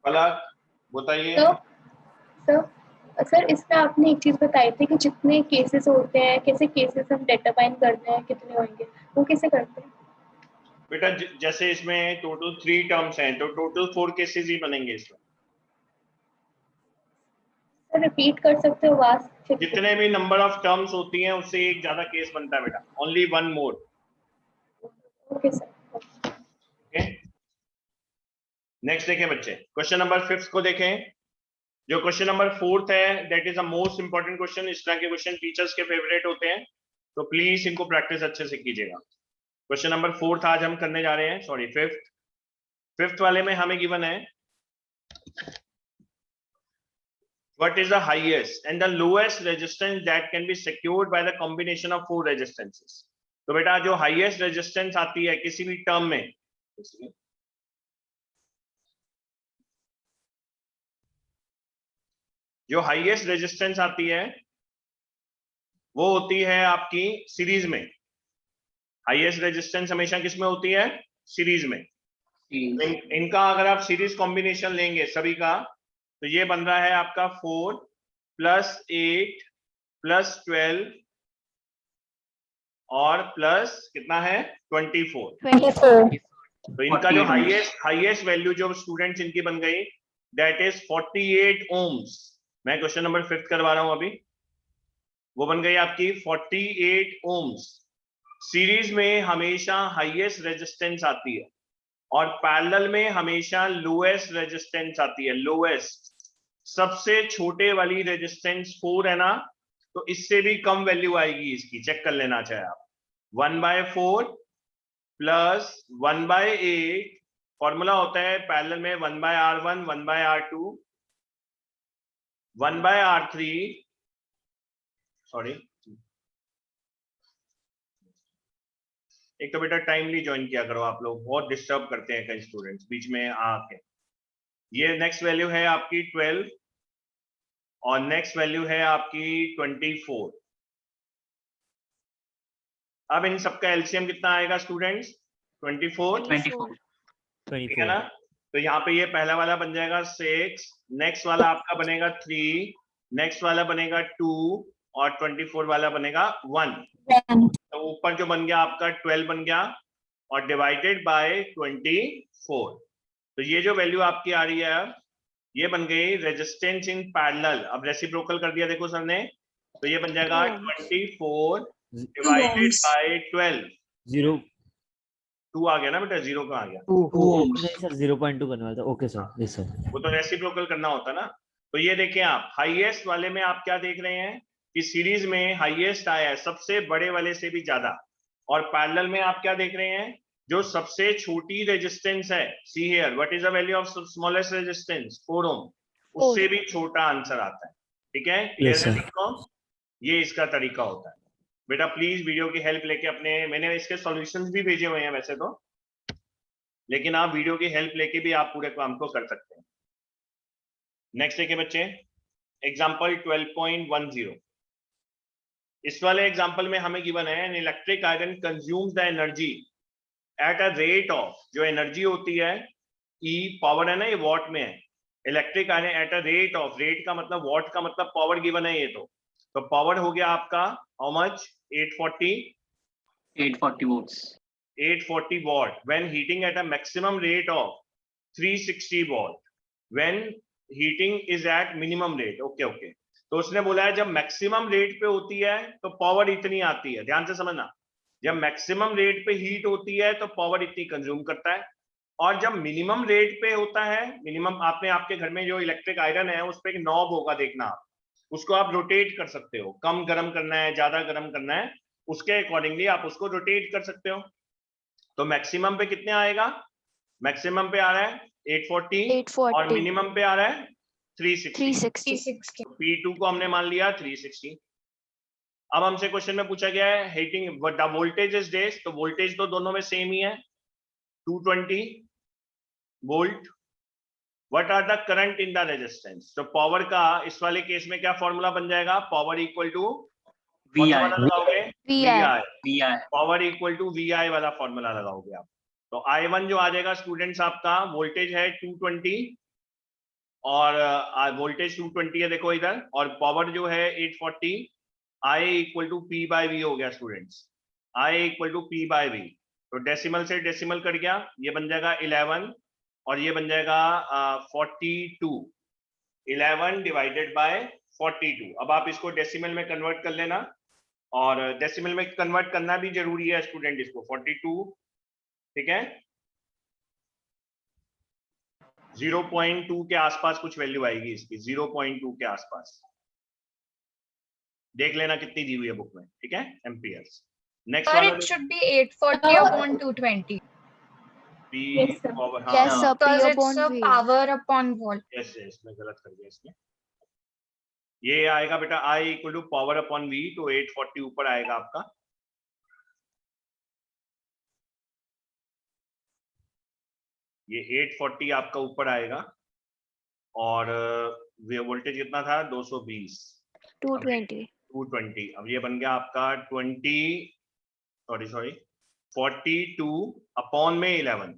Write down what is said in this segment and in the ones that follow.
पलक बताइए। तो सर इसमें आपने एक चीज बताई थी कि जितने केसेस होते हैं, कैसे केसेस हम डिटरमाइन करते हैं कितने होंगे, वो कैसे करते हैं? बेटा जैसे इसमें टोटल 3 टर्म्स हैं तो टोटल 4 केसेस ही बनेंगे इसमें। सर रिपीट कर सकते हो वास्ट? जितने भी नंबर ऑफ टर्म्स होती हैं उससे एक ज्यादा केस बनता है बेटा, only one more. Okay sir. Okay, next देखें बच्चे, क्वेश्चन नंबर 5 को देखें। जो क्वेश्चन नंबर 4 है that is the most important question. इस तरह के क्वेश्चन टीचर्स के फेवरेट होते हैं, तो प्लीज इनको प्रैक्टिस अच्छे से कीजिएगा। क्वेश्चन नंबर 4 आज हम करने जा रहे हैं, सॉरी 5th वाले में हमें गिवन है what is the highest and the lowest resistance that can be secured by the combination of 4 resistances। तो बेटा जो हाईएस्ट रेजिस्टेंस आती है किसी भी टर्म में, जो हाईएस्ट रेजिस्टेंस आती है वो होती है आपकी सीरीज में। हाईएस्ट रेजिस्टेंस हमेशा किस में होती है? सीरीज में। इनका अगर आप सीरीज कॉम्बिनेशन लेंगे सभी का, तो ये बन रहा है आपका 4 + 8 + 12 और प्लस कितना है 24। तो इनका जो हाईएस्ट वैल्यू जो स्टूडेंट्स इनकी बन गई दैट इज 48 ओम्स। मैं क्वेश्चन नंबर 5 करवा रहा हूं अभी। वो बन गई आपकी 48 ओम्स। सीरीज में हमेशा हाईएस्ट रेजिस्टेंस आती है और पैरेलल में हमेशा लोएस्ट रेजिस्टेंस आती है। लोएस्ट सबसे छोटे वाली रेजिस्टेंस 4 है ना, तो इससे भी कम वैल्यू आएगी इसकी, चेक कर लेना चाहे आप। 1/4 + 1/8 फॉर्मूला होता है पैरेलल में 1/R1 1/R2 1/R3, सॉरी एक तो बेटा टाइमली ज्वाइन किया करो, आप लोग बहुत डिस्टर्ब करते हैं कई स्टूडेंट्स बीच में आके। ये नेक्स्ट वैल्यू है आपकी 12 और नेक्स्ट वैल्यू है आपकी 24। अब इन सबका एलसीएम कितना आएगा स्टूडेंट्स? 24। ठीक है ना? तो यहाँ पे ये पहला वाला बन जाएगा 6, नेक्स्ट वाला आपका बनेगा 3, नेक्स्ट वाला बनेगा 2 और 24 वाला बनेगा 1। तो ऊपर जो बन गया आपका 12 बन गया और डिवाइडेड बाय 24। तो ये जो वैल्यू आपकी आ रही है ये बन गई रेजिस्टेंस इन पैरेलल। अब रेसिप्रोकल कर दिया देखो सर ने, तो ये बन जाएगा 24 डिवाइडेड बाय 12। 2 आ गया ना बेटा, 0 कहाँ आ गया? 2 नहीं सर 0.2 करने वाला था। Okay sir, yes sir. वो तो रेसिप्रोकल करना होता ना। तो ये देखें आप हाईएस्ट वाले में आप क्या देख रहे हैं कि सीरीज में हाईएस्ट आया है सबसे बड़े वाले से भी ज्यादा, और पैरेलल में आप क्या देख रहे हैं जो सबसे छोटी रेजिस्टेंस है, see here what is the value of smallest resistance 4 ओम, उससे भी छोटा आंसर आता है। ठीक है, क्लियर है सबको? ये इसका तरीका होता है बेटा। प्लीज वीडियो की हेल्प लेके अपने, मैंने इसके सॉल्यूशंस भी भेजे हुए हैं वैसे तो, लेकिन आप वीडियो की हेल्प लेके भी आप पूरे काम को कर सकते हैं। नेक्स्ट देखिए बच्चे, एग्जांपल 12.10। इस वाले एग्जांपल में हमें गिवन है an electric iron consumes the energy at a rate of, जो एनर्जी होती है ई पावर है ना, ये वॉट में है। Electric iron at a rate of, rate का मतलब वॉट का मतलब पावर गिवन है ये तो पावर हो गया आपका how much 840 volts 840 watt when heating at a maximum rate of 360 watt when heating is at minimum rate। Okay तो उसने बोला है जब मैक्सिमम रेट पे होती है तो पावर इतनी आती है, ध्यान से समझना। जब मैक्सिमम रेट पे हीट होती है तो पावर इतनी कंज्यूम करता है, और जब मिनिमम रेट पे होता है, मिनिमम आपने आपके घर में जो इलेक्ट्रिक आयरन है उस पर एक नॉब होगा देखना आप, उसको आप रोटेट कर सकते हो, कम गर्म करना है ज्यादा गर्म करना है उसके अकॉर्डिंगली आप उसको रोटेट कर सकते हो। तो मैक्सिमम पे कितने आएगा? मैक्सिमम पे आ रहा है 840 और मिनिमम पे आ रहा है 360। P2 को हमने मान लिया 360। अब हमसे क्वेश्चन में पूछा गया है heating the voltage is this, तो वोल्टेज तो दोनों में सेम ही है 220 volt. What are the current in the resistance, तो पावर का इस वाले केस में क्या फॉर्मूला बन जाएगा? पावर इक्वल टू लगाओगे VI, power equal to VI वाला फॉर्मूला लगाओगे आप। तो I1 जो आ जाएगा स्टूडेंट्स आपका वोल्टेज है 220 और वोल्टेज 220 है देखो इधर, और पावर जो है 840, I equal to P by V हो गया students, I equal to P by V. तो डेसिमल से डेसिमल कट गया, ये बन जाएगा 11 और ये बन जाएगा 42, 11 डिवाइडेड बाय 42। अब आप इसको डेसिमल में कन्वर्ट कर लेना, और डेसिमल में कन्वर्ट करना भी जरूरी है स्टूडेंट इसको, 42, ठीक है, 0.2 के आसपास कुछ वैल्यू आएगी इसकी, 0.2 के आसपास, देख लेना कितनी दी हुई है बुक में, ठीक है, एम्पियर्स। नेक्स्ट Sir, वाला it should be 840 upon 220 P Yes, sir. Power, Yes, sir. P because it's upon a V. power upon volt. Yes yes, मैं गलत कर दिया इसमें, ये आएगा बेटा I equal to power upon V, तो 840 ऊपर आएगा आपका, ये 840 आपका ऊपर आएगा, और वोल्टेज कितना था 220, 220. 220, अब ये बन गया आपका 42 अपॉन में 11,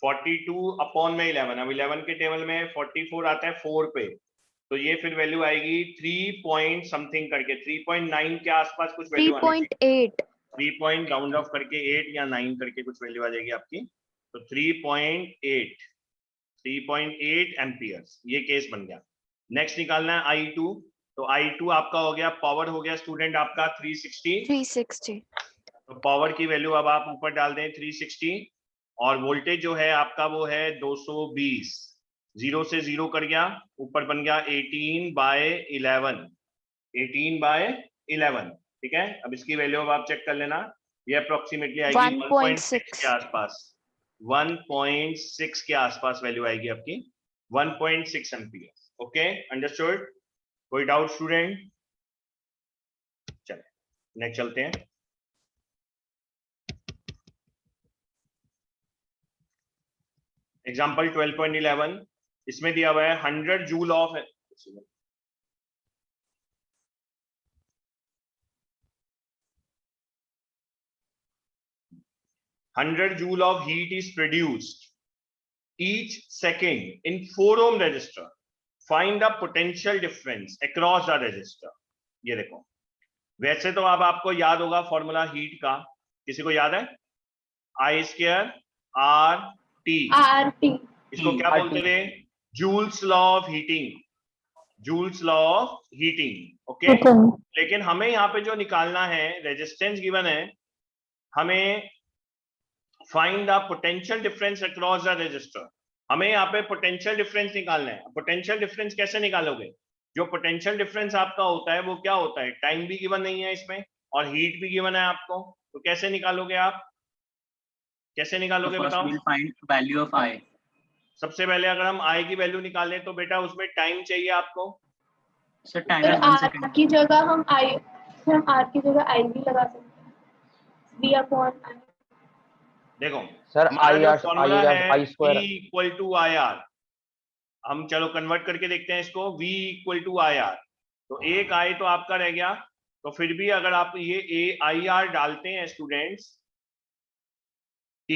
42 अपॉन में 11, अब 11 के टेबल में 44 आता है 4 पे, तो ये फिर वैल्यू आएगी 3 पॉइंट समथिंग करके, 3.9 के आसपास कुछ वैल्यू आएगी, 3.8. 3 पॉइंट राउंड ऑफ करके 8 या 9 करके कुछ वैल्यू आ जाएगी आपकी, तो 3.8 एम्पियर्स, ये केस बन गया। नेक्स्ट निकालना है I2, तो I2 आपका हो गया, पावर हो गया स्टूडेंट आपका 360, 360. तो पावर की वैल्यू अब आप ऊपर डाल दें 360, और वोल्टेज जो है आपका वो है 220, 0 से 0 कर गया, ऊपर बन गया 18/11, 18/11, ठीक है। अब इसकी वैल्यू अब आप चेक कर लेना, ये अप्रोक्सीमेटली आएगी 1.6 के आसपास, 1.6 के आसपास वैल्यू आएगी आपकी, 1.6 एम्पियर। Okay, understood? कोई डाउट स्टूडेंट? चले नेक्स्ट चलते हैं। एग्जाम्पल 12.11, इसमें दिया हुआ है 100 joule of 100 joule of heat is produced each second in 4 ohm resistor. Find the potential difference across the resistor. ये देखो, वैसे तो अब आपको याद होगा फॉर्मूला हीट का, किसी को याद है? I² RT, इसको क्या बोलते थे? Joules law of heating, joules law of heating. Okay, लेकिन हमें यहाँ पे जो निकालना है, रेजिस्टेंस गिवन है, हमें find the potential difference across the resistor, हमें यहाँ पे पोटेंशियल डिफरेंस निकालना है। पोटेंशियल डिफरेंस कैसे निकालोगे? जो पोटेंशियल डिफरेंस आपका होता है वो क्या होता है? टाइम भी गिवन नहीं है इसमें और हीट भी गिवन है आपको, तो कैसे निकालोगे आप? कैसे निकालोगे बताओ? we'll find value of I. सबसे पहले अगर हम I की वैल्यू निकालें तो बेटा उसमें टाइम चाहिए आपको। So time sir is 1 R second. की जगह हम R की जगह I भी लगा सकते हैं, V/I। देखो सर हमारा जो I फॉर्मूला है I square, E equal to IR, हम चलो कन्वर्ट करके देखते हैं इसको, V इक्वल टू IR, तो एक I तो आपका रह गया, तो फिर भी अगर आप ये IR डालते हैं स्टूडेंट्स, T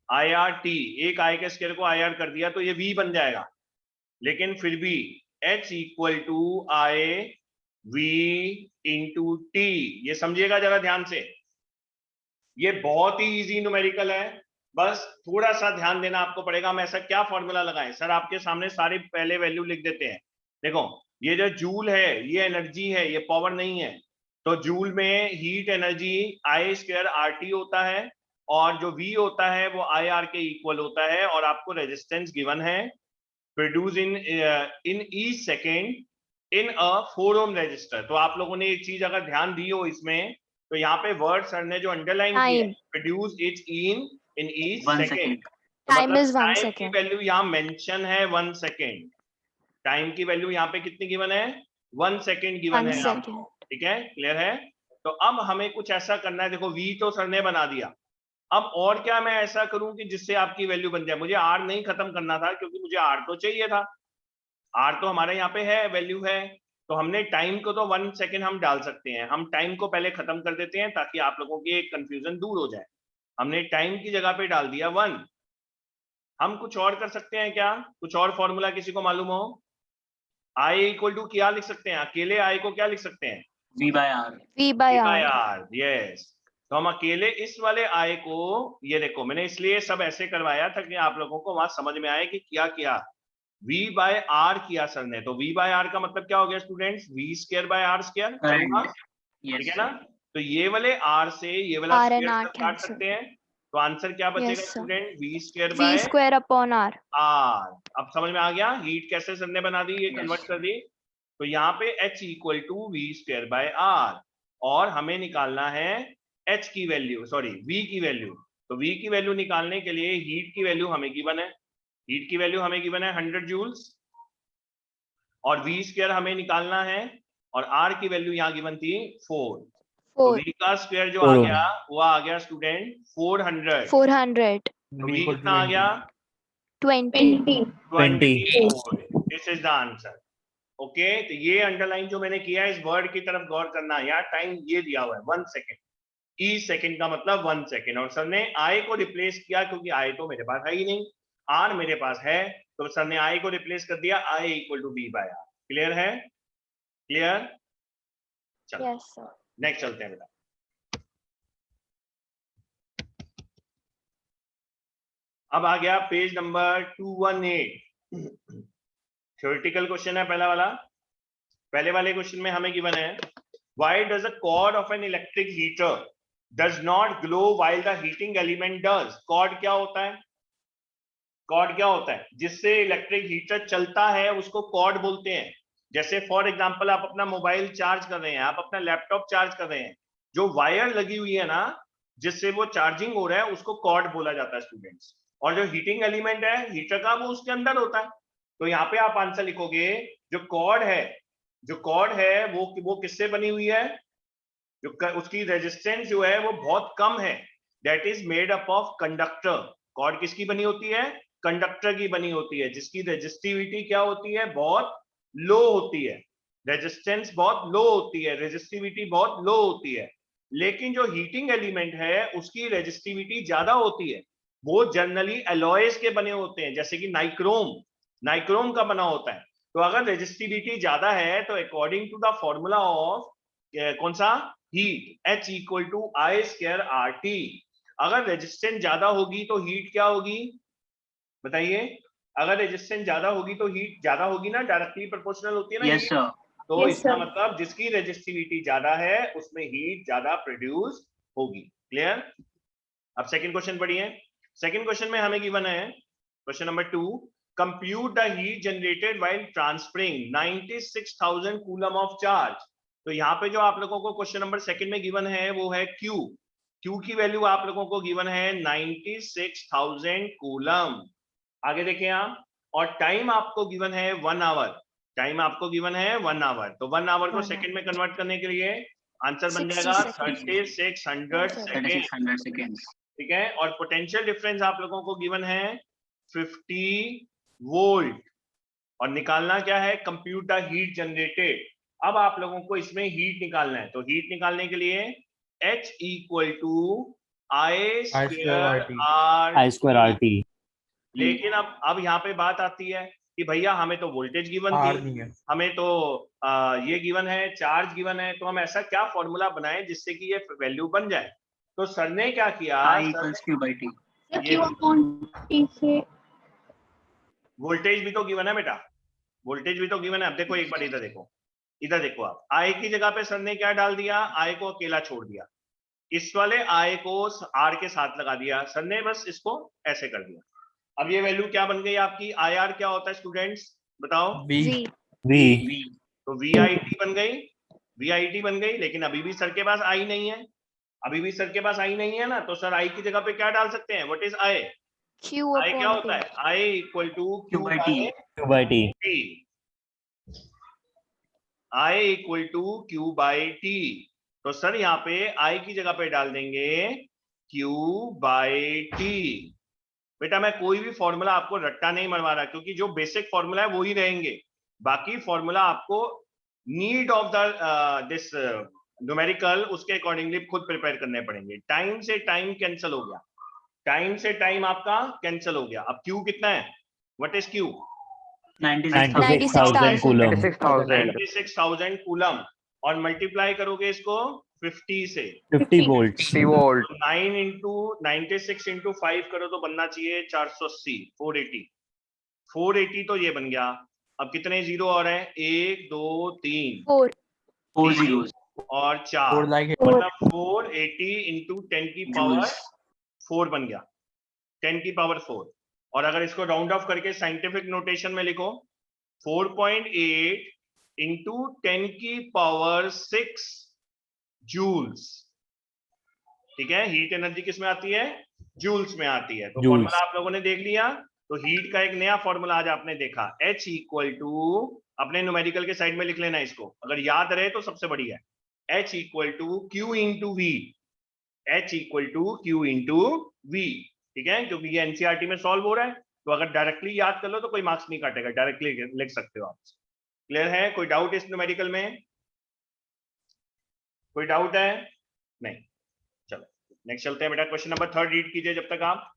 IR T, एक I के स्क्वायर को IR कर दिया तो ये V बन जाएगा, लेकिन फिर भी H equal to I V into T, ये समझिएगा जरा ध्यान से, ये बहुत ही इजी न्यूमेरिकल है, बस थोड़ा सा ध्यान देना आपको पड़ेगा। हम ऐसा क्या फॉर्मूला लगाएं? सर आपके सामने सारी पहले वैल्यू लिख देते हैं। देखो ये जो जूल है ये एनर्जी है, ये पावर नहीं है, तो जूल में हीट एनर्जी I² RT होता है, और जो V होता है वो IR के इक्वल होता है, और आपको रेजिस्टेंस गिवन है, produce in each second in a 4 ohm resistor. तो आप लोगों ने एक चीज अगर ध्यान दी हो इसमें, तो यहाँ पे वर्ड सर ने जो अंडरलाइन किया है, produce it in each 1 second, second. Time is 1 time की second. वैल्यू यहाँ मेंशन है 1 सेकेंड, टाइम की वैल्यू यहाँ पे कितनी गिवन है? 1 सेकेंड गिवन 1 है आपको, second. ठीक है, क्लियर है? तो अब हमें कुछ ऐसा करना है, देखो V तो सर ने बना दिया, अब और क्या मैं ऐसा करूं कि जिससे आपकी वैल्यू बन जाए? मुझे R नहीं खत्म करना था, क्योंकि मुझे R तो चाहिए था, R तो हमारे यहाँ पे है, वैल्यू है, तो हमने टाइम को तो 1 सेकेंड हम डाल सकते हैं, हम टाइम को पहले खत्म कर देते हैं ताकि आप लोगों की एक कंफ्यूजन दूर हो जाए। हमने टाइम की जगह पे डाल दिया 1, हम कुछ और कर सकते हैं क्या? कुछ और फॉर्मूला किसी को मालूम हो? आई इक्वल टू क्या लिख सकते हैं? अकेले आई को क्या लिख सकते हैं? V by R. V by by R. R, yes. तो हम अकेले इस वाले आई को, ये देखो मैंने इसलिए सब ऐसे करवाया था कि आप लोगों को वहां समझ में आए कि क्या किया। V बाय आर किया सर ने, तो V बाय आर का मतलब क्या हो गया students? V square by R square, Correct. ठीक Yes. है ना? तो ये वाले आर से ये वाला R and स्क्वायर R काट cancel. सकते हैं, तो आंसर क्या बचेगा Yes, sir. Student? V square V by square upon R. R. अब समझ में आ गया हीट कैसे सर ने बना दी, ये Yes. कन्वर्ट कर दी। तो यहाँ पे H equal to V square by R, और हमें निकालना है H की वैल्यू, सॉरी V की वैल्यू। तो V की वैल्यू निकालने के लिए हीट की वैल्यू हमें गिवन है, हीट की वैल्यू हमें गिवन है 100 जूल्स, और V स्क्वायर हमें निकालना है, और R की वैल्यू यहाँ गिवन थी 4। तो 4. V का स्क्वायर जो 4 आ गया वो आ गया स्टूडेंट 400। 400. तो V कितना आ गया? 20. 24। This is the answer. Okay, तो ये अंडरलाइन जो मैंने किया है, इस वर्ड की तरफ गौर करना है यार। टाइम ये दिया हुआ है 1 सेकेंड, ई सेकेंड का मतलब 1 सेकेंड, और सर ने आई को रिप्लेस किया क्योंकि आई तो मेरे पास है ही नहीं, आर मेरे पास है, तो सर ने आई को रिप्लेस कर दिया, I equal to B by R. Clear है? क्लियर? चलो Yes, sir. नेक्स्ट चलते हैं बेटा। अब आ गया पेज नंबर 218। थ्योरेटिकल क्वेश्चन है पहला वाला। पहले वाले क्वेश्चन में हमें गिवन है, why does a cord of an electric heater does not glow while the heating element does. Cord क्या होता है? कॉर्ड क्या होता है? जिससे इलेक्ट्रिक हीटर चलता है उसको कॉर्ड बोलते हैं। जैसे फॉर एग्जांपल आप अपना मोबाइल चार्ज कर रहे हैं, आप अपना लैपटॉप चार्ज कर रहे हैं, जो वायर लगी हुई है ना जिससे वो चार्जिंग हो रहा है उसको कॉर्ड बोला जाता है स्टूडेंट्स। और जो हीटिंग एलिमेंट है हीटर का वो उसके अंदर होता है। तो यहाँ पे आप आंसर लिखोगे, जो कॉर्ड है वो किससे बनी हुई है? जो उसकी रेजिस्टेंस जो है वो बहुत कम है, that is made up of conductor. Cord किसकी बनी होती है? कंडक्टर की बनी होती है, जिसकी रेजिस्टिविटी क्या होती है? बहुत लो होती है। रेजिस्टेंस बहुत लो होती है, रेजिस्टिविटी बहुत लो होती है। लेकिन जो हीटिंग एलिमेंट है उसकी रेजिस्टिविटी ज्यादा होती है। वो जनरली एलॉयज के बने होते हैं, जैसे कि नाइक्रोम का बना होता है। तो अगर रेजिस्टिविटी ज्यादा है तो according to the formula of कौन सा? Heat, H equal to I square R T. अगर रेजिस्टेंस ज्यादा होगी तो हीट क्या होगी बताइए? अगर रेजिस्टेंस ज्यादा होगी तो हीट ज्यादा होगी ना, डायरेक्टली प्रोपोर्शनल होती है ना Yes, heat। sir. तो Yes, इसका sir. मतलब जिसकी रेजिस्टिविटी ज्यादा है उसमें हीट ज्यादा प्रोड्यूस होगी। क्लियर? अब सेकंड क्वेश्चन पढ़िए। सेकंड क्वेश्चन में हमें गिवन है, question number 2, compute the heat generated while transferring 96,000 coulomb of charge. तो यहाँ पे जो आप लोगों को क्वेश्चन नंबर सेकंड में गिवन है वो है Q की वैल्यू आप लोगों को गिवन है 96,000 कूलम। आगे देखें आप, और टाइम आपको गिवन है 1 आवर। टाइम आपको गिवन है 1 आवर, तो 1 आवर को 1 सेकंड में कन्वर्ट करने के लिए आंसर बन 60 जाएगा seconds. 3600 Yes, sir. Second. 3600 seconds. ठीक है, और पोटेंशियल डिफरेंस आप लोगों को गिवन है 50 वोल्ट, और निकालना क्या है? Compute the heat generated. अब आप लोगों को इसमें हीट निकालना है, तो हीट निकालने के लिए H equal to I square R T. लेकिन अब यहाँ पे बात आती है कि भैया हमें तो वोल्टेज गिवन थी, हमें तो ये गिवन है, चार्ज गिवन है, तो हम ऐसा क्या फॉर्मूला बनाएं जिससे कि ये वैल्यू बन जाए। तो सर ने क्या किया, I equals Q by T. Sir Q upon T से वोल्टेज भी तो गिवन है बेटा, वोल्टेज भी तो गिवन है। अब देखो एक बार इधर देखो, इधर देखो आप, आई की जगह पे सर ने क्या डाल दिया? आई को अकेला छोड़ दिया, इस वाले आई को आर के साथ लगा दिया सर ने, बस इसको ऐसे कर दिया। अब ये वैल्यू क्या बन गई आपकी? आई आर क्या होता है स्टूडेंट्स बताओ? V. V. तो VIT बन गई, VIT बन गई। लेकिन अभी भी सर के पास आई नहीं है, अभी भी सर के पास आई नहीं है ना, तो सर आई की जगह पे क्या डाल सकते हैं? What is I? Q I क्या upon होता T. है? I equal to Q by T. Q by T. I equal to Q by T. तो सर यहाँ पे आई की जगह पे डाल देंगे Q बाई टी। बेटा मैं कोई भी फॉर्मूला आपको रट्टा नहीं मरवा रहा, क्योंकि जो बेसिक फॉर्मूला है वो ही रहेंगे, बाकी फॉर्मूला आपको need of the this numerical उसके अकॉर्डिंगली खुद प्रिपेयर करने पड़ेंगे। टाइम से टाइम कैंसिल हो गया, टाइम से टाइम आपका कैंसिल हो गया। अब Q कितना है? What is Q? 96,000 coulomb 96,000 coulomb, और मल्टीप्लाई करोगे इसको 50 से, 50 वोल्ट 50 वोल्ट 9 इंटू 96 इंटू 5 करो तो बनना चाहिए 480, 480। 480 तो ये बन गया। अब कितने जीरो और हैं? 1 2 3 4 4 zeros. और 4, 4 like मतलब 480 इंटू 10 की पावर Joules. 4 बन गया, 10 की पावर 4। और अगर इसको राउंड ऑफ करके साइंटिफिक नोटेशन में लिखो 4.8 इंटू 10 की पावर 6 जूल्स। ठीक है, हीट एनर्जी किस में आती है? जूल्स में आती है। तो Joules. फॉर्मूला आप लोगों ने देख लिया। तो हीट का एक नया फॉर्मूला आज आपने देखा, H इक्वल टू, अपने न्यूमेरिकल के साइड में लिख लेना इसको, अगर याद रहे तो सबसे बढ़िया है। H equal to Q into V, H equal to Q into V. ठीक है, क्योंकि ये एनसीईआरटी में सॉल्व हो रहा है, तो अगर डायरेक्टली याद कर लो तो कोई मार्क्स नहीं काटेगा, डायरेक्टली लिख सकते हो आप। क्लियर है? कोई डाउट इस न्यूमेरिकल में? कोई डाउट है? नहीं, चलो नेक्स्ट चलते हैं बेटा। क्वेश्चन नंबर 3 रीड कीजिए जब तक आप।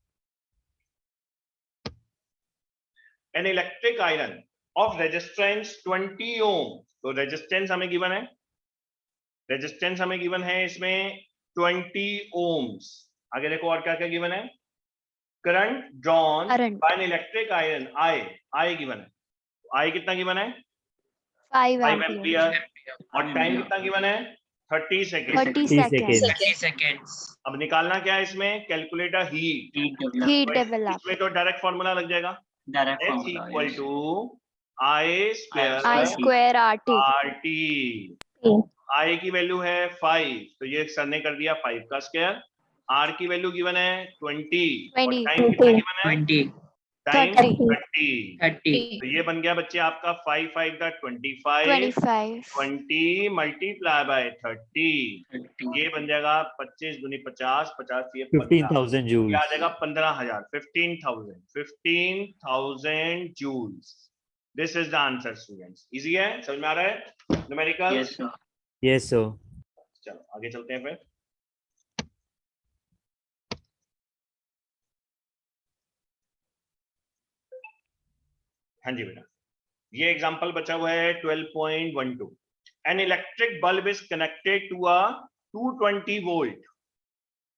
N electric iron of resistance 20 ओम, तो रेजिस्टेंस हमें गिवन है, रेजिस्टेंस हमें गिवन है इसमें 20 ओम्स। आगे देखो और क्या क्या गिवन है। Current drawn Current. By an electric iron, I given है, आई कितना गिवन है? 5 5 ampere एम्पियर। और टाइम कितना गिवन है? 30 सेकेंड। 30 seconds. seconds 30 seconds. अब निकालना क्या है इसमें? Calculator heat. Heat develop. heat develop इसमें तो डायरेक्ट फॉर्मूला लग जाएगा, Direct H formula. Equal Yes. To I square I square RT RT। I की वैल्यू है 5, तो ये सर ने कर दिया 5 का स्क्वायर। R की वैल्यू गिवन है 20, और 20, टाइम कितना गिवन है? 20. टाइम 30, 30। 30. तो ये बन गया बच्चे आपका 5 5 का 25, 25 20 मल्टीप्लाई बाय 30, 30. ये बन जाएगा 25 दूनी 50, 50 ये 15, 15,000 ये आ joules जाएगा 15,000, 15,000 joules. This is the answer students. Easy है, समझ में आ रहा है numerical? Yes, sir. yes sir चलो आगे चलते हैं फिर। हाँ जी बेटा, ये एग्जांपल बचा हुआ है 12.12। An electric bulb is connected to a 220 volt.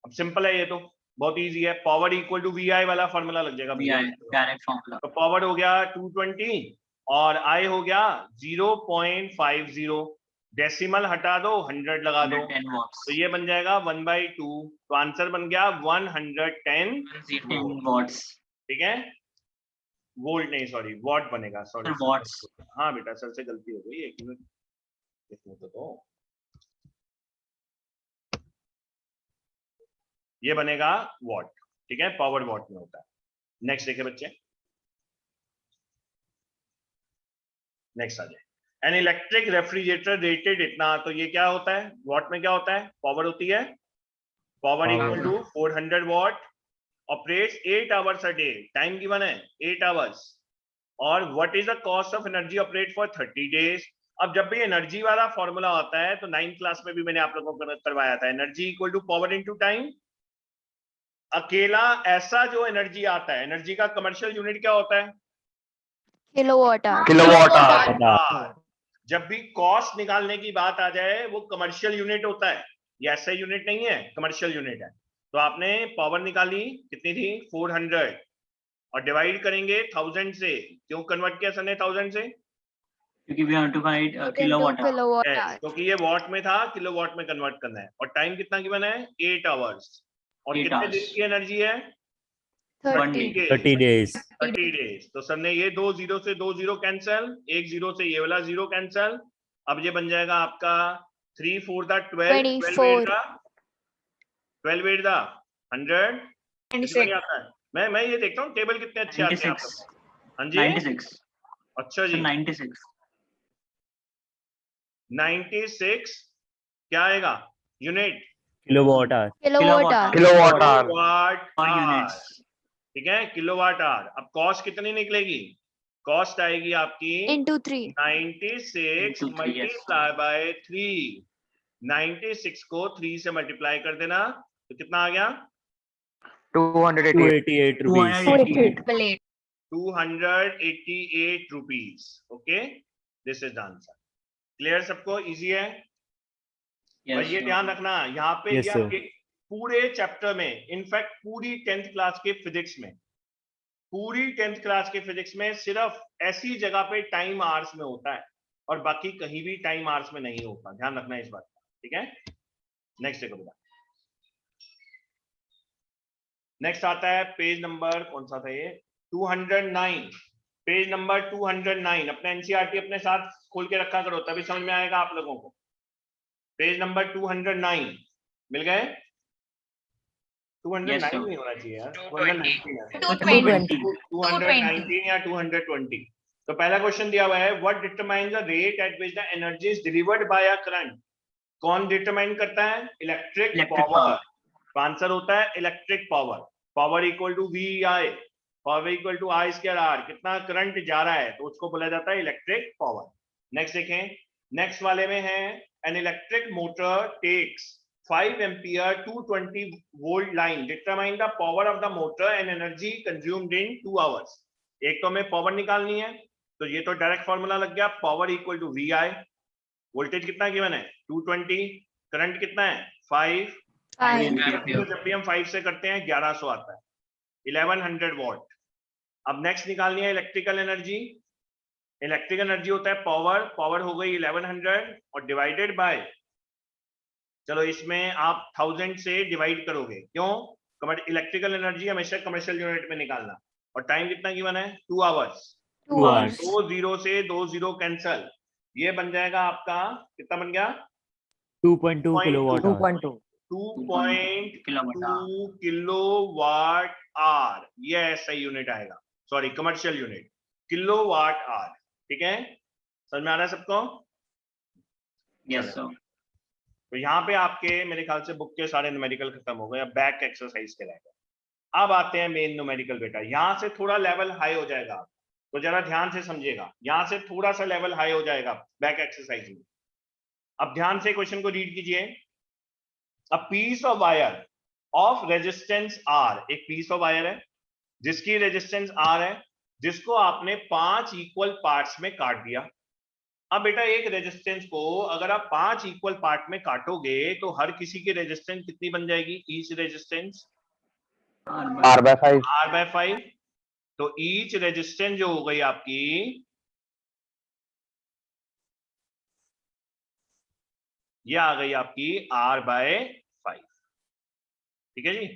अब सिंपल है, ये तो बहुत इजी है। पावर इक्वल टू VI वाला फॉर्मूला लग जाएगा। VI. Direct formula. तो पावर हो गया 220 और I हो गया 0.50, डेसिमल हटा दो 100 लगा दो, 110 watts. तो ये बन जाएगा 1/2। तो आंसर बन गया 110 110 watts. ठीक है, वोल्ट नहीं सॉरी वॉट बनेगा, सॉरी Sir, watts. हाँ बेटा सर से गलती हो गई, एक मिनट तो ये बनेगा वॉट। ठीक है, पावर वॉट में होता है। नेक्स्ट देखिए बच्चे, नेक्स्ट आ जाए। एन इलेक्ट्रिक रेफ्रिजरेटर रेटेड इतना, तो ये क्या होता है? वॉट में क्या होता है? पावर होती है, power equal to 400 watt, operates 8 hours a day, time given है 8 आवर्स, और what is the cost of energy operate for 30 days. अब जब भी एनर्जी वाला फॉर्मूला होता है तो 9th क्लास में भी मैंने आप लोगों को करवाया था, energy equal to power into time. अकेला ऐसा जो एनर्जी आता है, एनर्जी का कमर्शियल यूनिट क्या होता है? kilowatt hour किलोवाट आवर जब भी कॉस्ट निकालने की बात आ जाए वो कमर्शियल यूनिट होता है, ये ऐसा यूनिट नहीं है, कमर्शियल यूनिट है। तो आपने पावर निकाली कितनी थी? 400, और डिवाइड करेंगे 1000 से। क्यों कन्वर्ट किया सर ने 1000 से? क्योंकि we have to find into kilowatt hour. kilowatt Yes, hour क्योंकि ये वॉट में था, किलोवाट में कन्वर्ट करना है। और टाइम कितना गिवन है? 8 आवर्स। और 8 कितने hours. दिन की एनर्जी है? 30 days। 30 days 30 days. तो सर ने ये 2 0 से 2 0 कैंसिल, 1 0 से ये वाला 0 कैंसिल। अब ये बन जाएगा आपका 3 4 दा 12, 24 12 8 दा 100। 26 आता है, मैं ये देखता हूँ टेबल कितने अच्छे आते हैं आप 96. लोग। हाँ जी 96. अच्छा जी, Sir, 96. 96 क्या आएगा unit? kilowatt hour kilowatt hour kilowatt hour kilowatt Or hour. units. ठीक है, किलोवाट आवर। अब कॉस्ट कितनी निकलेगी? कॉस्ट आएगी आपकी into 3 96 Into 3, yes. Multiply by 3। 96 को 3 से मल्टीप्लाई कर देना, तो कितना आ गया? 288 rupees. 288. Plate. 288 rupees. Okay, this is the answer. Clear सबको? Easy है? Yes, और ये sir. ध्यान रखना यहाँ पे Yes, ये sir. आपके पूरे चैप्टर में, इनफैक्ट पूरी 10th क्लास के फिजिक्स में, पूरी 10th क्लास के फिजिक्स में सिर्फ ऐसी जगह पे टाइम आवर्स में होता है और बाकी कहीं भी टाइम आवर्स में नहीं होता। ध्यान रखना इस बात का, ठीक है? नेक्स्ट देखो बेटा, नेक्स्ट आता है पेज नंबर कौन सा था ये, 209। Page number 209। अपना एनसीईआरटी अपने साथ खोल के रखा करो, तभी समझ में आएगा आप लोगों को। पेज नंबर 209 मिल गए? 209 Yes, sir. नहीं होना चाहिए यार, 219 है। 220. 219 या 220। तो पहला क्वेश्चन दिया हुआ है, what determines the rate at which the energy is delivered by a current. कौन डिटरमाइन करता है? Electric Electric power. power. तो आंसर होता है electric power. Power equal to V I, power equal to I square R. कितना current जा रहा है तो उसको बोला जाता है इलेक्ट्रिक पावर। नेक्स्ट देखें, नेक्स्ट वाले में है, an electric motor takes 5 ampere 220 volt line, determine the power of the motor and energy consumed in 2 hours. एक तो हमें पावर निकालनी है, तो ये तो डायरेक्ट फॉर्मूला लग गया, power equal to V I. Voltage कितना गिवन है? 220। करंट कितना है? 5। 5. तो जब भी हम 5 से करते हैं 1100 आता है, 1100 वॉट। अब नेक्स्ट निकालनी है इलेक्ट्रिकल एनर्जी। इलेक्ट्रिकल एनर्जी होता है पावर, पावर हो गई 1100 और डिवाइडेड बाय, चलो इसमें आप 1000 से डिवाइड करोगे, क्यों? इलेक्ट्रिकल एनर्जी हमेशा कमर्शियल यूनिट में निकालना। और टाइम कितना गिवन है? 2 आवर्स। 2 hours. 2 0 से 2 0 कैंसल, ये बन जाएगा आपका, कितना बन गया? 2.2 kilowatt hour. 2.2 kilowatt hour. Kilowatt our, ये ऐसा यूनिट आएगा, sorry commercial unit, kilowatt hour. ठीक है, समझ में आ रहा है सबको? Yes, sir. तो यहाँ पे आपके मेरे ख्याल से बुक के सारे न्यूमेरिकल खत्म हो गए, अब बैक एक्सरसाइज के रह गए। अब आते हैं मेन न्यूमेरिकल बेटा, यहाँ से थोड़ा लेवल हाई हो जाएगा, तो जरा ध्यान से समझिएगा, यहाँ से थोड़ा सा लेवल हाई हो जाएगा बैक एक्सरसाइज में। अब ध्यान से क्वेश्चन को रीड कीजिए। A piece of wire of resistance R, एक पीस ऑफ वायर है जिसकी रेजिस्टेंस आर है, जिसको आपने 5 इक्वल पार्ट्स में काट दिया। अब बेटा एक रेजिस्टेंस को अगर आप 5 इक्वल पार्ट में काटोगे तो हर किसी की रेजिस्टेंस कितनी बन जाएगी? Each resistance R/5। तो ईच रेजिस्टेंस जो हो गई आपकी, ये आ गई आपकी R/5। ठीक है जी।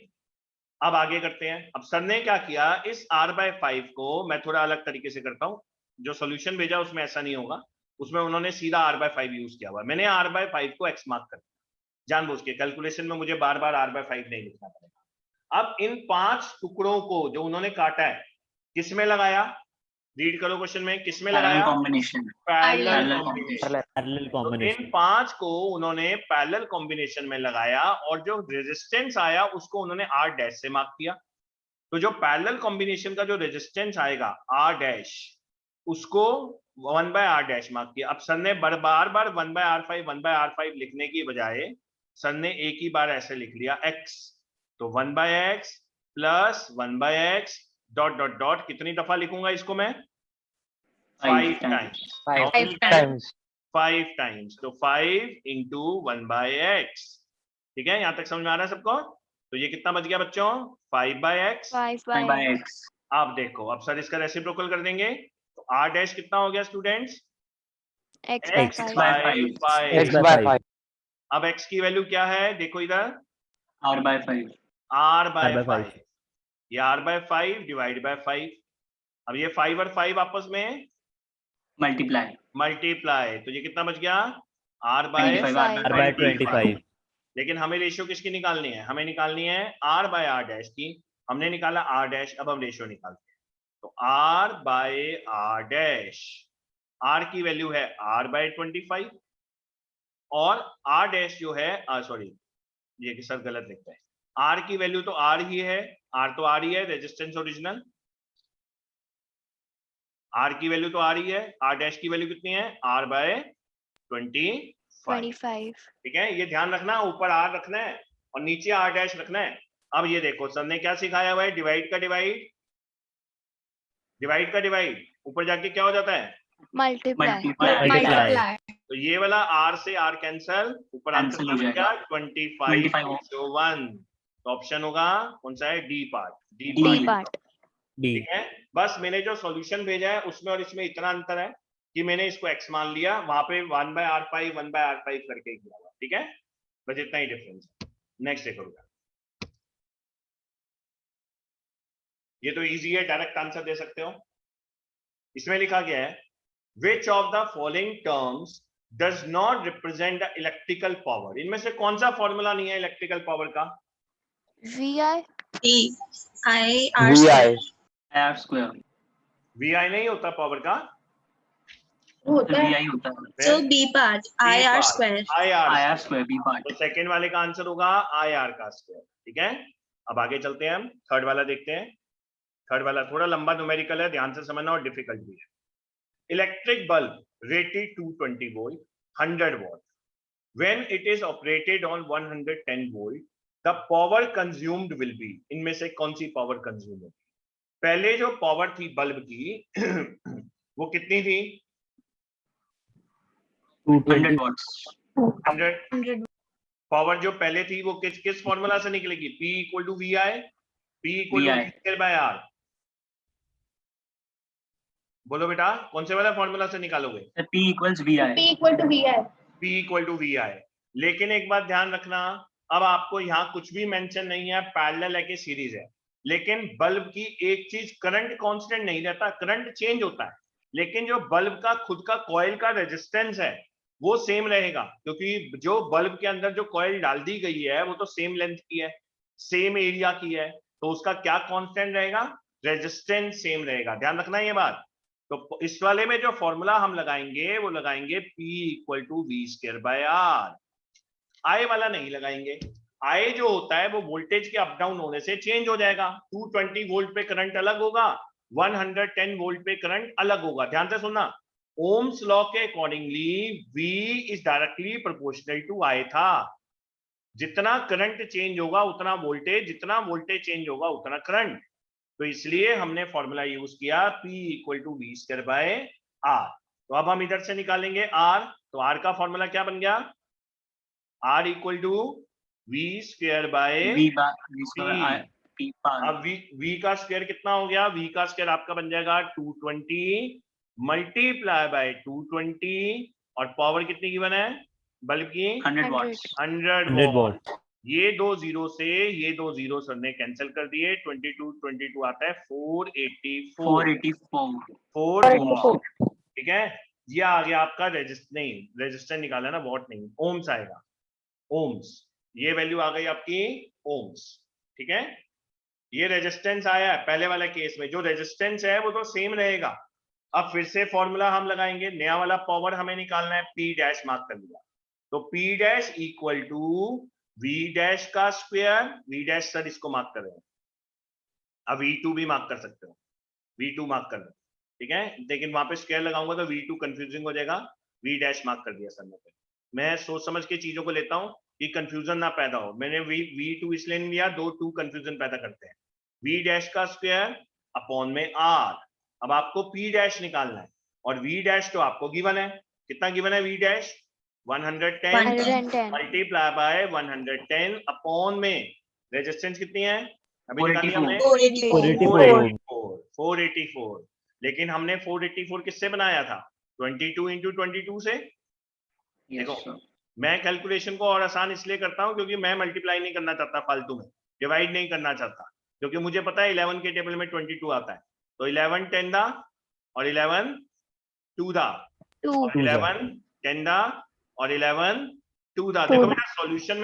अब आगे करते हैं। अब सर ने क्या किया, इस R/5 को मैं थोड़ा अलग तरीके से करता हूं, जो सॉल्यूशन भेजा उसमें ऐसा नहीं होगा, उसमें उन्होंने सीधा R/5 यूज किया हुआ है। मैंने R/5 को x मार्क कर दिया जानबूझ के, कैलकुलेशन में मुझे बार बार R/5 नहीं लिखना पड़ेगा। अब इन 5 टुकड़ों को जो उन्होंने काटा है किसमें लगाया? रीड करो क्वेश्चन में, किसमें लगाया? combination. Parallel Parallel combination. Parallel तो इन combination. 5 को उन्होंने पैरेलल कॉम्बिनेशन में लगाया और जो रेजिस्टेंस आया उसको उन्होंने R' से मार्क किया। तो जो पैरेलल कॉम्बिनेशन का जो रेजिस्टेंस आएगा R', उसको 1/R' मार्क किया। अब सर ने बार बार 1/R5 लिखने की बजाय सर ने एक ही बार ऐसे लिख लिया x, तो 1/x plus 1/x dot dot dot, कितनी दफा लिखूंगा इसको मैं? 5 टाइम्स। 5 टाइम्स, तो 5 इंटू 1/x। ठीक है, यहां तक समझ में आ रहा है सबको? तो ये कितना बच गया बच्चों? 5/x। 5/x. आप देखो, अब सर इसका रेसिप्रोकल कर देंगे तो R' कितना हो गया students? X by X 5. by 5। X by 5. अब x की वैल्यू क्या है देखो इधर, R/5. R/5। ये R/5 डिवाइड बाय 5। अब ये 5 और 5 आपस में Multiply. मल्टीप्लाई, तो ये कितना बच गया? R/5। 25. R/25. लेकिन हमें रेशियो किसकी निकालनी है? हमें निकालनी है R/R' की। हमने निकाला R', अब हम रेशियो निकालते हैं। तो R/R', R की वैल्यू है R/25 और R' जो है, सॉरी ये सर गलत लिखते हैं, R की वैल्यू तो R ही है, R तो R ही है, रेजिस्टेंस ओरिजिनल, R की वैल्यू तो R ही है, R' की वैल्यू कितनी है? R/25। 25. ठीक है, ये ध्यान रखना, ऊपर R रखना है और नीचे R' रखना है। अब ये देखो सर ने क्या सिखाया हुआ है, डिवाइड का डिवाइड, डिवाइड का डिवाइड, ऊपर जाके क्या हो जाता है, Multiply. Multiply Multiply. तो ये वाला r से r कैंसल, ऊपर आंसर Cancel हो क्या जाएगा। बन गया 25 25 1, तो ऑप्शन होगा कौन सा है, D part, D D part. D part. D. ठीक है, बस मैंने जो सॉल्यूशन भेजा है उसमें और इसमें इतना अंतर है कि मैंने इसको x मान लिया, वहां पे 1/r5 1/r5 करके किया हुआ, ठीक है, बस इतना ही डिफरेंस है। नेक्स्ट देखोगे, ये तो इजी है, डायरेक्ट आंसर दे सकते हो। इसमें लिखा गया है which of the following terms does not represent the electrical power, इनमें से कौन सा फॉर्मूला नहीं है इलेक्ट्रिकल पावर का, VI. VI. R square VI नहीं होता पावर का, वो होता है, VI होता है So B part, IR square. IR square B part तो सेकेंड वाले का आंसर होगा IR का स्क्वायर, ठीक है। अब आगे चलते हैं, हम थर्ड वाला देखते हैं। थर्ड वाला थोड़ा लंबा न्यूमेरिकल है, ध्यान से समझना और डिफिकल्ट भी है। Electric bulb rated 220 volt 100 what, when it is operated on 110 volt the power consumed will be, इनमें से कौन सी पावर कंज्यूम होगी, पहले जो पावर थी बल्ब की वो कितनी थी, 100 watts 100। 100. पावर जो पहले थी वो किस फॉर्मूला से निकलेगी, P equal to V I, P equal to VI. V square by R, बोलो बेटा कौन से वाला फॉर्मूला से निकालोगे, P equals VI P equal to VI. P equal to V I. लेकिन एक बात ध्यान रखना, अब आपको यहाँ कुछ भी मेंशन नहीं है, पैरेलल है कि सीरीज है, लेकिन बल्ब की एक चीज, करंट कांस्टेंट नहीं रहता, करंट चेंज होता है, लेकिन जो बल्ब का खुद का कॉइल का रेजिस्टेंस है वो सेम रहेगा, क्योंकि जो बल्ब के अंदर जो कॉइल डाल दी गई है वो तो सेम लेंथ की है, सेम एरिया की है, तो उसका क्या कांस्टेंट रहेगा, रेजिस्टेंस सेम रहेगा, ध्यान रखना ये बात। तो इस वाले में जो फॉर्मूला हम लगाएंगे वो लगाएंगे P equal to V square by R, I वाला नहीं लगाएंगे। आई जो होता है वो वोल्टेज के अप डाउन होने से चेंज हो जाएगा, 220 वोल्ट पे करंट अलग होगा, 110 वोल्ट पे करंट अलग होगा, ध्यान से सुनना। ओम्स लॉ के accordingly V is directly proportional to I था, जितना करंट चेंज होगा उतना वोल्टेज, जितना वोल्टेज चेंज होगा उतना करंट, तो इसलिए हमने फॉर्मूला यूज किया P equal to V square by R. तो अब हम इधर से निकालेंगे R, तो R का फॉर्मूला क्या बन गया, R equal to V square by V square I P part अब V का स्क्वायर कितना हो गया, V का स्क्वायर आपका बन जाएगा 220 मल्टीप्लाई बाय 220, और पावर कितनी गिवन है बल्ब की, 100 watts 100 100 वॉट। watt. ये दो जीरो से ये दो जीरो सर ने कैंसिल कर दिए, 22 आता है 484 484 ठीक है। ये आ गया आपका रेजिस्टेंस निकाला ना, वॉट नहीं, ओम्स आएगा, ओम्स, ये वैल्यू आ गई आपकी ओम्स, ठीक है। ये रेजिस्टेंस आया है पहले वाले केस में, जो रेजिस्टेंस है वो तो सेम रहेगा। अब फिर से फॉर्मूला हम लगाएंगे, नया वाला पावर हमें निकालना है, P डैश मार्क कर लिया, तो P dash equal to V dash का स्क्वायर, V डैश सर इसको मार्क कर रहे हैं, अब V2 भी मार्क कर सकते हो, V2 मार्क कर लो, ठीक है, लेकिन वहां पे स्क्वायर लगाऊंगा तो V2 कंफ्यूजिंग हो जाएगा, V डैश मार्क कर दिया सर ने। मैं सोच समझ के चीजों को लेता हूँ कि कंफ्यूजन ना पैदा हो, मैंने V2 इसलिए नहीं लिया, दो टू कंफ्यूजन पैदा करते हैं। V डैश का स्क्वायर अपॉन में R, अब आपको P डैश निकालना है, और V डैश तो आपको गिवन है, कितना गिवन है V dash, 110 110. Multiply by 110 upon में रेजिस्टेंस कितनी है, अभी निकाली हमने 484. 484, लेकिन हमने 484 किससे बनाया था, 22 इंटू 22 से। yes देखो sir मैं कैलकुलेशन को और आसान इसलिए करता हूं क्योंकि मैं मल्टीप्लाई नहीं करना चाहता फालतू में, डिवाइड नहीं करना चाहता, क्योंकि मुझे पता है 11 के टेबल में 22 आता है, तो 11 10 दा और 11 2 दा 2. और 11 10 दा और 11 2 दा। देखो बेटा सॉल्यूशन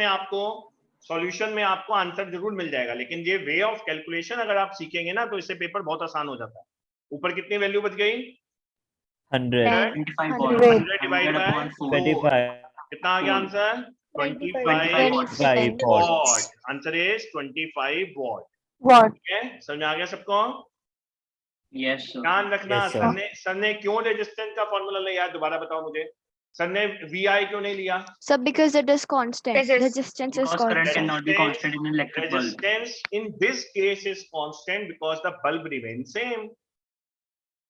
में आपको आंसर जरूर मिल जाएगा, लेकिन ये वे ऑफ कैलकुलेशन अगर आप सीखेंगे ना तो इससे पेपर बहुत आसान हो जाता है। ऊपर कितनी वैल्यू बच गई, 100. 25 watts 100 डिवाइड 100 बाय upon 4 25. कितना आ गया answer, 25 25 what, watts. Answer is 25 what, What? ठीक है, समझ में आ गया सबको। yes sir ध्यान रखना, Yes, sir. सर ने क्यों रेजिस्टेंस का फॉर्मूला लिया है, दोबारा बताओ मुझे, सर ने VI क्यों नहीं लिया? Sir, because it is constant. Resist- Resistance is Because current constant. cannot be constant in an electric bulb. Resistance in this case is constant because the bulb remains same.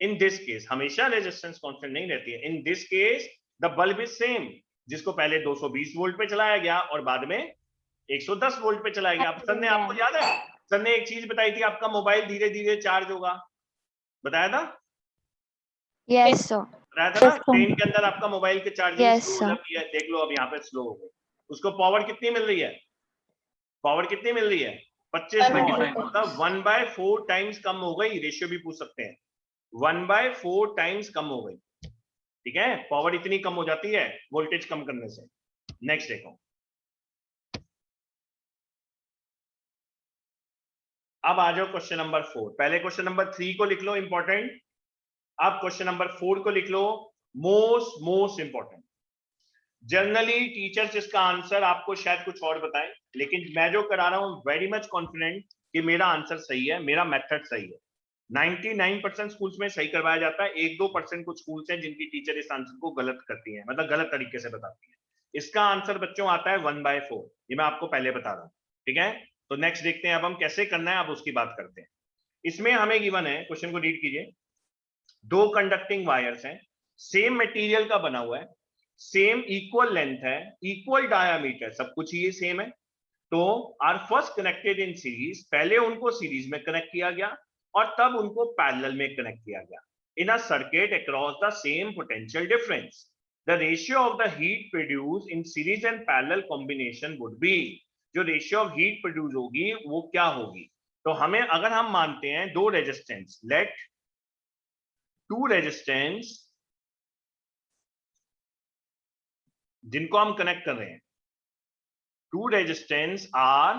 In this case हमेशा resistance constant नहीं रहती है. In this case the bulb is same, जिसको पहले 220 volt पे चलाया गया और बाद में 110 वोल्ट पे चलाया गया. सर ने आपको याद है, सर ने एक चीज बताई थी, आपका मोबाइल धीरे धीरे चार्ज होगा, बताया था? Yes, sir. बताया था ना, ट्रेन के अंदर आपका मोबाइल के चार्जिंग Yes, स्लो हो sir. जाती है. देख लो अब यहाँ पे स्लो हो गई. उसको पावर कितनी मिल रही है? पावर कितनी मिल रही है? 25 वॉट. 25 मतलब 1/4 टाइम्स कम हो गई. रेशियो भी पूछ सकते हैं. 1/4 टाइम्स कम हो गई. ठीक है, पावर इतनी कम हो जाती है वोल्टेज कम करने से. नेक्स्ट देखो, अब आ जाओ क्वेश्चन नंबर 4. पहले क्वेश्चन नंबर 3 को लिख लो, इंपॉर्टेंट. अब क्वेश्चन नंबर 4 को लिख लो, मोस्ट इंपॉर्टेंट. जनरली टीचर्स इसका आंसर आपको शायद कुछ और बताएं, लेकिन मैं जो करा रहा हूं वेरी मच कॉन्फिडेंट कि मेरा आंसर सही है, मेरा मेथड सही है. 99% स्कूल्स में सही करवाया जाता है. 1-2% कुछ स्कूल्स हैं जिनकी टीचर इस आंसर को गलत करती हैं, मतलब गलत तरीके से बताती हैं. इसका आंसर बच्चों आता है 1/4. ये मैं आपको पहले बता रहा हूं. ठीक है, तो नेक्स्ट देखते हैं अब हम कैसे करना है, अब उसकी बात करते हैं. इसमें हमें गिवन है, क्वेश्चन को रीड कीजिए. 2 कंडक्टिंग वायर्स हैं, सेम मटेरियल का बना हुआ है, सेम इक्वल लेंथ है, इक्वल डायामीटर, सब कुछ ये सेम है. तो are first connected in series, पहले उनको सीरीज में कनेक्ट किया गया और तब उनको पैरेलल में कनेक्ट किया गया in a circuit across the same potential difference. The ratio of the heat produce in series and parallel combination would be, जो रेशियो ऑफ हीट प्रोड्यूस होगी वो क्या होगी? तो हमें अगर हम मानते हैं 2 रेजिस्टेंस, लेट 2 रेजिस्टेंस जिनको हम कनेक्ट कर रहे हैं, 2 रेजिस्टेंस आर.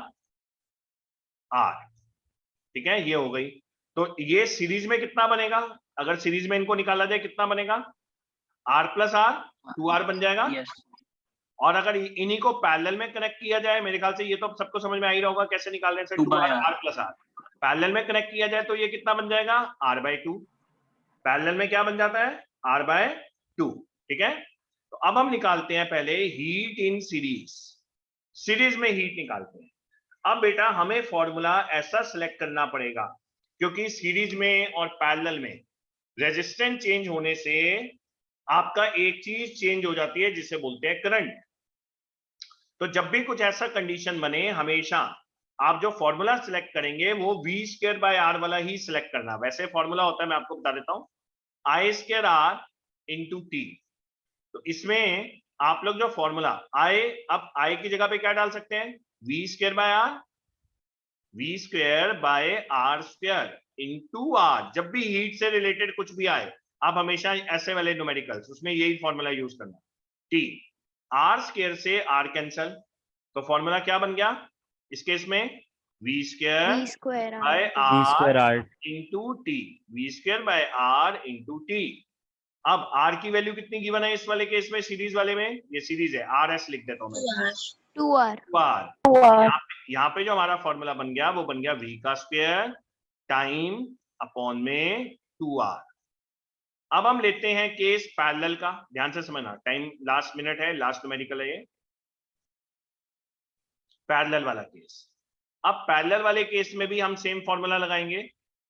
ठीक है, ये हो गई. तो ये सीरीज में कितना बनेगा? अगर सीरीज में इनको निकाला जाए कितना बनेगा? R + R, 2R बन जाएगा. Yes. और अगर इन्हीं को पैरेलल में कनेक्ट किया जाए, मेरे ख्याल से ये तो सबको समझ में आ ही रहा होगा कैसे निकालने से. 2/R. 2R + R पैरेलल में कनेक्ट किया जाए तो ये कितना बन जाएगा? R/2. पैरेलल में क्या बन जाता है? R/2. ठीक है, तो अब हम निकालते हैं पहले हीट इन सीरीज. सीरीज में हीट निकालते हैं. अब बेटा हमें फॉर्मूला ऐसा सिलेक्ट करना पड़ेगा, क्योंकि सीरीज में और पैरेलल में रेजिस्टेंस चेंज होने से आपका एक चीज चेंज हो जाती है जिसे बोलते हैं करंट. तो जब भी कुछ ऐसा कंडीशन बने, हमेशा आप जो फॉर्मूला सिलेक्ट करेंगे वो V²/R वाला ही सिलेक्ट करना. वैसे फॉर्मूला होता है, मैं आपको बता देता हूं, I²R × T. तो इसमें आप लोग जो फॉर्मूला अब I की जगह पे क्या डाल सकते हैं? V²/R × R. जब भी हीट से रिलेटेड कुछ भी आए, आप हमेशा ऐसे वाले न्यूमेरिकल्स, उसमें यही फॉर्मूला यूज करना. T, R² से R कैंसल, तो फॉर्मूला क्या बन गया इस केस में? V²/R V²R. V²R. × T. V²/R × T. अब R की वैल्यू कितनी गिवन है इस वाले केस में? सीरीज वाले में ये सीरीज है, RS लिख देता हूं मैं. 2R. 2R. यहाँ पे जो हमारा फॉर्मूला बन गया वो बन गया V² टाइम अपॉन में 2R. अब हम लेते हैं केस पैरेलल का. ध्यान से समझना, टाइम लास्ट मिनट है, लास्ट न्यूमेरिकल है ये. पैरेलल वाला केस. अब पैरेलल वाले केस में भी हम सेम फॉर्मूला लगाएंगे,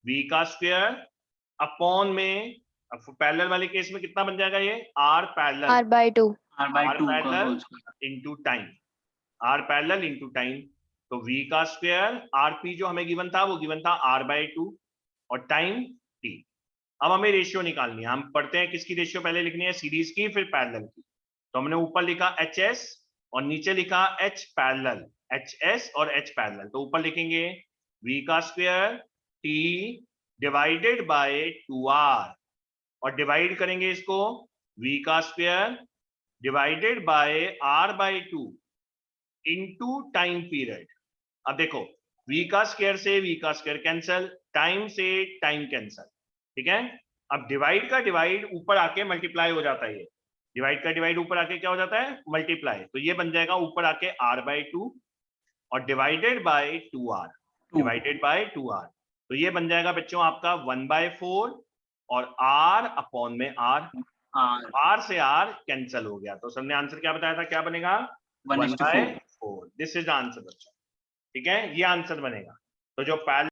V² अपॉन में, पैरेलल वाले केस में कितना बन जाएगा ये? R parallel R/2. R/2 parallel into time. R parallel into time. तो V², RP जो हमें गिवन था वो गिवन था R/2 और टाइम T. अब हमें रेशियो निकालनी है. हम पढ़ते हैं किसकी रेशियो पहले लिखनी है? सीरीज की, फिर पैरेलल की. तो हमने ऊपर लिखा HS और नीचे लिखा H पैरेलल, HS और H पैरेलल. तो ऊपर लिखेंगे V² T divided by 2R और डिवाइड करेंगे इसको V² divided by R/2 into time period. अब देखो V² से V² कैंसल, टाइम से टाइम कैंसल. ठीक है, अब डिवाइड का डिवाइड ऊपर आके मल्टीप्लाई हो जाता है. ये डिवाइड का डिवाइड ऊपर आके क्या हो जाता है? मल्टीप्लाई. तो ये बन जाएगा ऊपर आके R/2 और divided by 2R, divided by 2R. तो ये बन जाएगा बच्चों आपका 1/4 और R अपॉन में R. R से R कैंसिल हो गया, तो सबने आंसर क्या बताया था, क्या बनेगा 1:4. 1/4। दिस इज आंसर बच्चा, ठीक है, ये आंसर बनेगा। तो जो